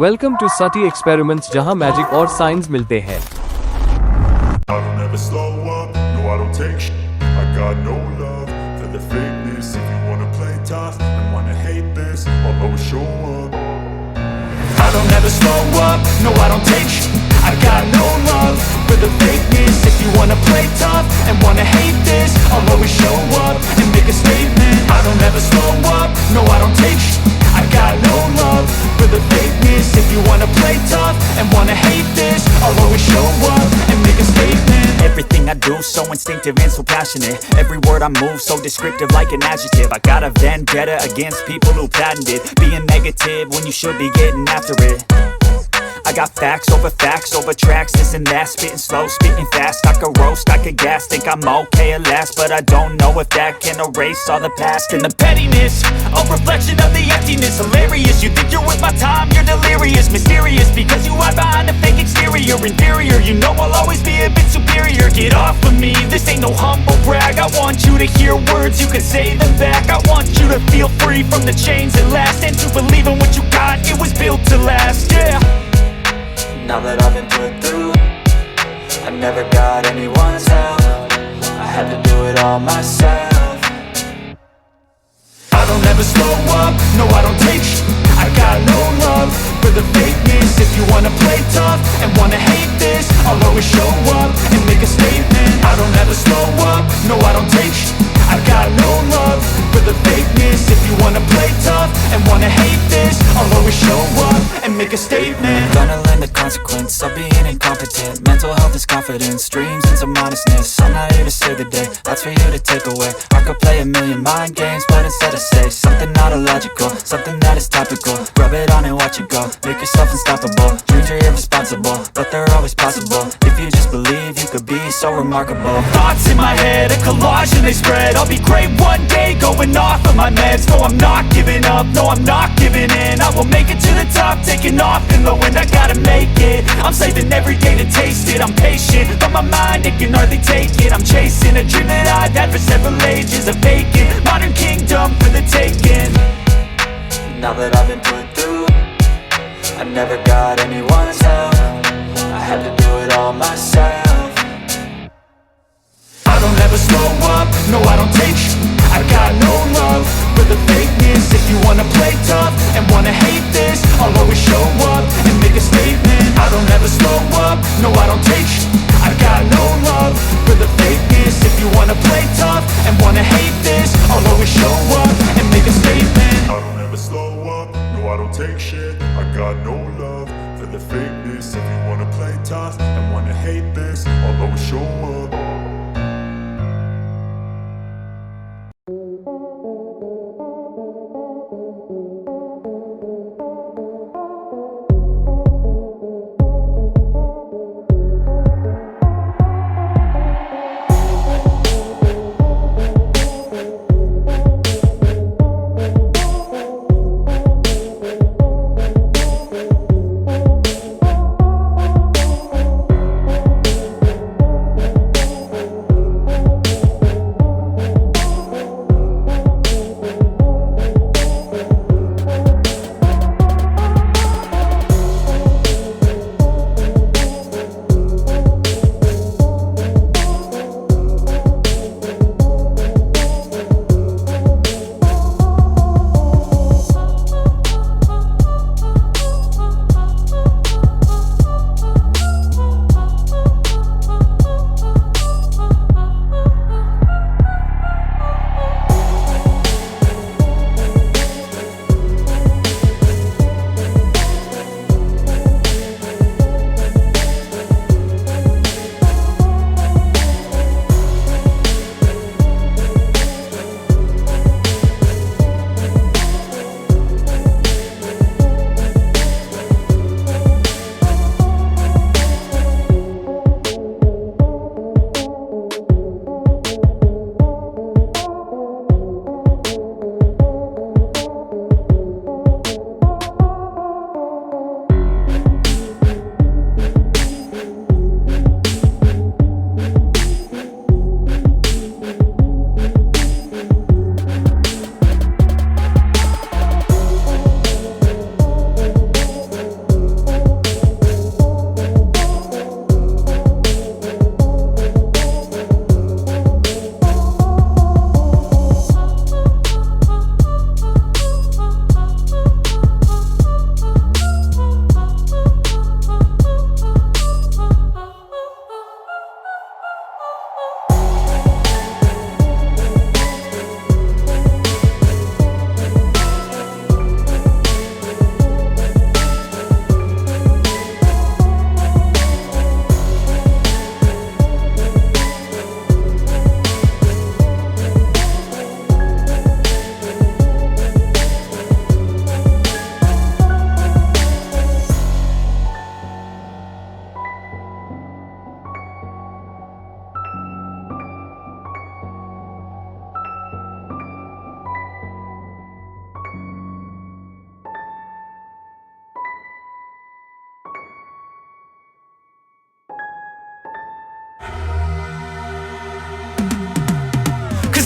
Welcome to सटी experiments, जहां magic और साइंस मिलते हैं। I don't ever slow up, no I don't take shit. I got no love for the fakeness. If you wanna play tough and wanna hate this, I'll always show up. I don't ever slow up, no I don't take shit. I got no love for the fakeness. If you wanna play tough and wanna hate this, I'll always show up and make a statement. I don't ever slow up, no I don't take shit. I got no love for the fakeness. If you wanna play tough and wanna hate this, I'll always show up and make a statement. Everything I do so instinctive and so passionate. Every word I move so descriptive like an adjective. I got a vendetta against people who patented being negative when you should be getting after it. I got facts over tracks, this and that. Spitting slow, spitting fast. I could roast, I could gas. Think I'm okay at last, but I don't know if that can erase all the past. And the pettiness, a reflection of the emptiness. Hilarious, you think you're worth my time, you're delirious. Mysterious, because you hide behind a fake exterior. Inferior, you know I'll always be a bit superior. Get off of me, this ain't no humble brag. I want you to hear words, you can say them back. I want you to feel free from the chains at last, and to believe in what you got, it was built to last, yeah. Now that I've been put through, I never got anyone's help. I had to do it all myself. I don't ever slow up, no I don't take shit. I got no love for the fakeness. If you wanna play tough and wanna hate this, I'll always show up and make a statement. I don't ever slow up, no I don't take shit. I got no love for the fakeness. If you wanna play tough and wanna hate this, I'll always show up and make a statement. Gonna learn the consequence of being incompetent. Mental health is confidence, dreams into modestness. I'm not here to save the day, that's for you to take away. I could play a million mind games, but instead I say something not illogical, something that is topical. Rub it on and watch it go, make yourself unstoppable. Dreams are irresponsible, but they're always possible. If you just believe, you could be so remarkable. Thoughts in my head, a collage and they spread. I'll be great one day, going off of my meds. No, I'm not giving up, no, I'm not giving in. I will make it to the top, taking off in the wind. I gotta make it, I'm saving every day to taste it. I'm patient, but my mind, it can hardly take it. I'm chasing a dream that I've had for several ages. A vacant, modern kingdom for the taking. Now that I've been put through, I never got anyone's help. I had to do it all myself. I don't ever slow up, no I don't take shit. I got no love for the fakeness. If you wanna play tough and wanna hate this, I'll always show up and make a statement. I don't ever slow up, no I don't take shit. I got no love for the fakeness. If you wanna play tough and wanna hate this, I'll always show up and make a statement. I don't ever slow up, no I don't take shit. I got no love for the fakeness. If you wanna play tough and wanna hate this, I'll always show up.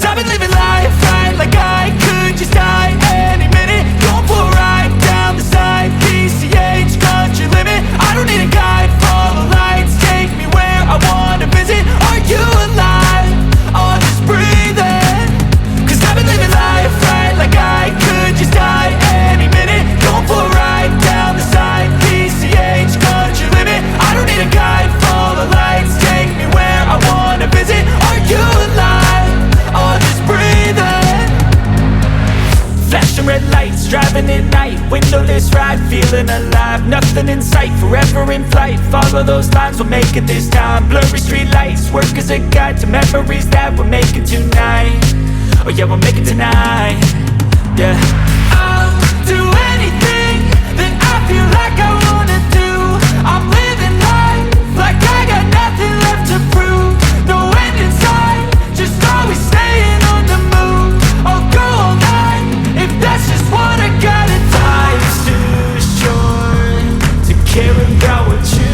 Cause I've been living life right like I could just die any minute. Going for a ride down the side, PCH, country limit. I don't need a guide, follow lights, take me where I wanna visit. Are you alive? Or just breathing? Cause I've been living life right like I could just die any minute. Going for a ride down the side, PCH, country limit. I don't need a guide, follow lights, take me where I wanna visit. Are you alive? Or just breathing? Flashing red lights, driving at night, windowless ride, feeling alive. Nothing in sight, forever in flight. Follow those lines, we'll make it this time. Blurry street lights, work as a guide to memories that we're making tonight. Oh yeah, we'll make it tonight. Yeah. I'll do anything that I feel like I wanna do. I'm living life like I got nothing left to prove. No end in sight, just always staying on the move. I'll go all night if that's just what I gotta do. Life's too short to care about what you